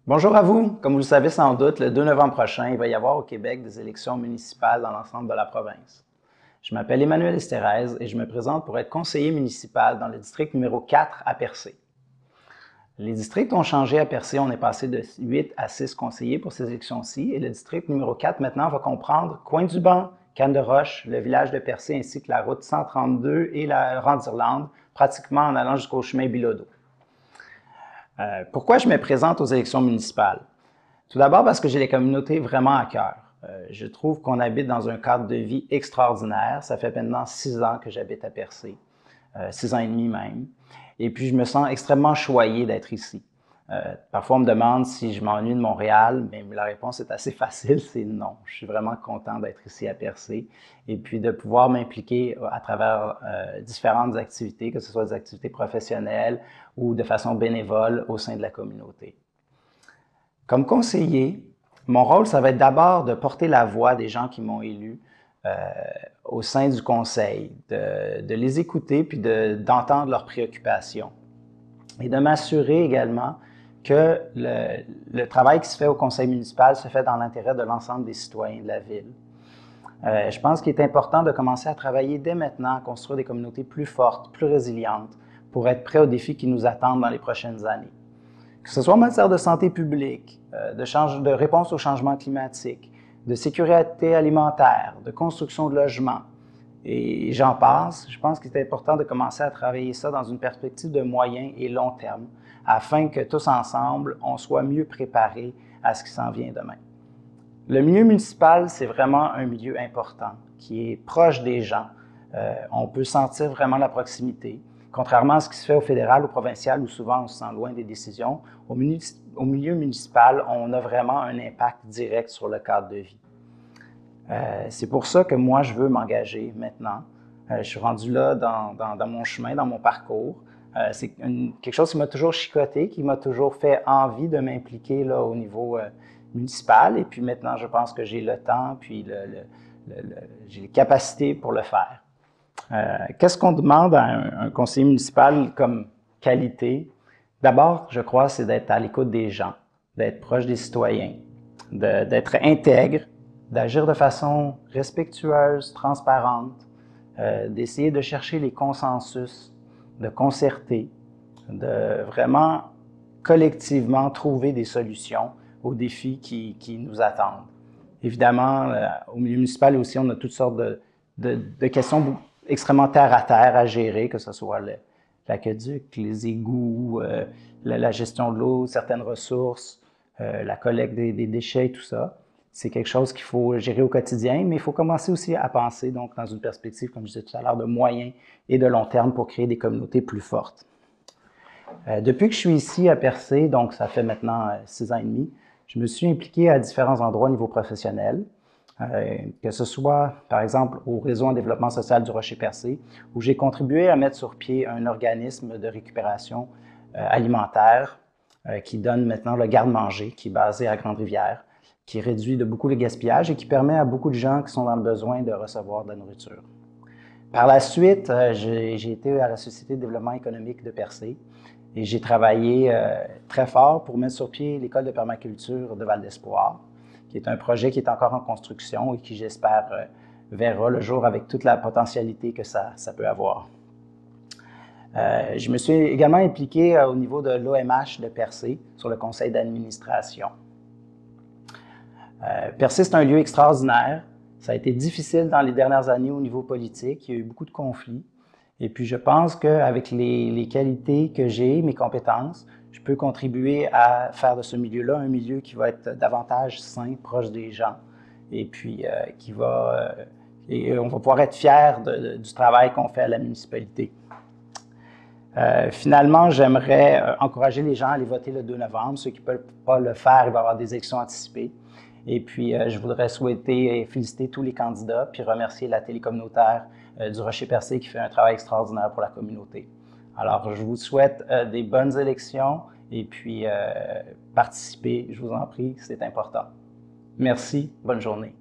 Bonjour à vous. Comme vous le savez sans doute, le 2 novembre prochain, il va y avoir au Québec des élections municipales dans l'ensemble de la province. Je m'appelle Emmanuel Estérez et je me présente pour être conseiller municipal dans le district numéro 4 à Percé. Les districts ont changé à Percé. On est passé de 8 à 6 conseillers pour ces élections-ci et le district numéro 4 maintenant va comprendre Coin-du-Banc, Cannes-de-Roche, le village de Percé ainsi que la route 132 et la Rande-d'Irlande, pratiquement en allant jusqu'au chemin Bilodeau. Pourquoi je me présente aux élections municipales? Tout d'abord parce que j'ai les communautés vraiment à cœur. Je trouve qu'on habite dans un cadre de vie extraordinaire. Ça fait maintenant 6 ans que j'habite à Percé, 6 ans et demi même. Et puis, je me sens extrêmement choyé d'être ici. Parfois, on me demande si je m'ennuie de Montréal, mais la réponse est assez facile, c'est non. Je suis vraiment content d'être ici à Percé et puis de pouvoir m'impliquer à travers différentes activités, que ce soit des activités professionnelles ou de façon bénévole au sein de la communauté. Comme conseiller, mon rôle, ça va être d'abord de porter la voix des gens qui m'ont élu au sein du conseil, de les écouter puis d'entendre leurs préoccupations et de m'assurer également que le travail qui se fait au conseil municipal se fait dans l'intérêt de l'ensemble des citoyens de la ville. Je pense qu'il est important de commencer à travailler dès maintenant à construire des communautés plus fortes, plus résilientes, pour être prêts aux défis qui nous attendent dans les prochaines années. Que ce soit en matière de santé publique, de réponse au changement climatique, de sécurité alimentaire, de construction de logements, et j'en passe. Je pense qu'il est important de commencer à travailler ça dans une perspective de moyen et long terme, afin que tous ensemble, on soit mieux préparés à ce qui s'en vient demain. Le milieu municipal, c'est vraiment un milieu important, qui est proche des gens. On peut sentir vraiment la proximité. Contrairement à ce qui se fait au fédéral ou provincial, où souvent on se sent loin des décisions, au milieu municipal, on a vraiment un impact direct sur le cadre de vie. C'est pour ça que moi, je veux m'engager maintenant. Je suis rendu là dans mon chemin, dans mon parcours. C'est quelque chose qui m'a toujours chicoté, qui m'a toujours fait envie de m'impliquer là au niveau municipal. Et puis maintenant, je pense que j'ai le temps, puis j'ai les capacités pour le faire. Qu'est-ce qu'on demande à un conseiller municipal comme qualité? D'abord, je crois, c'est d'être à l'écoute des gens, d'être proche des citoyens, d'être intègre, d'agir de façon respectueuse, transparente, d'essayer de chercher les consensus, de concerter, de vraiment collectivement trouver des solutions aux défis qui nous attendent. Évidemment, au milieu municipal aussi, on a toutes sortes de questions extrêmement terre-à-terre à gérer, que ce soit l'aqueduc, les égouts, la gestion de l'eau, certaines ressources, la collecte des déchets, tout ça. C'est quelque chose qu'il faut gérer au quotidien, mais il faut commencer aussi à penser donc dans une perspective, comme je disais tout à l'heure, de moyen et de long terme pour créer des communautés plus fortes. Depuis que je suis ici à Percé, donc ça fait maintenant 6 ans et demi, je me suis impliqué à différents endroits au niveau professionnel, que ce soit, par exemple, au réseau en développement social du Rocher-Percé, où j'ai contribué à mettre sur pied un organisme de récupération alimentaire qui donne maintenant le garde-manger, qui est basé à Grande-Rivière, qui réduit de beaucoup le gaspillage et qui permet à beaucoup de gens qui sont dans le besoin de recevoir de la nourriture. Par la suite, j'ai été à la Société de développement économique de Percé et j'ai travaillé très fort pour mettre sur pied l'école de permaculture de Val-d'Espoir, qui est un projet qui est encore en construction et qui, j'espère, verra le jour avec toute la potentialité que ça peut avoir. Je me suis également impliqué au niveau de l'OMH de Percé sur le conseil d'administration. Percé, c'est un lieu extraordinaire. Ça a été difficile dans les dernières années au niveau politique. Il y a eu beaucoup de conflits. Et puis, je pense qu'avec les qualités que j'ai, mes compétences, je peux contribuer à faire de ce milieu-là un milieu qui va être davantage sain, proche des gens. Et puis, et on va pouvoir être fiers du travail qu'on fait à la municipalité. Finalement, j'aimerais encourager les gens à aller voter le 2 novembre. Ceux qui ne peuvent pas le faire, il va y avoir des élections anticipées. Et puis, je voudrais souhaiter et féliciter tous les candidats, puis remercier la télé communautaire du Rocher-Percé qui fait un travail extraordinaire pour la communauté. Alors, je vous souhaite des bonnes élections et puis participez, je vous en prie, c'est important. Merci, bonne journée.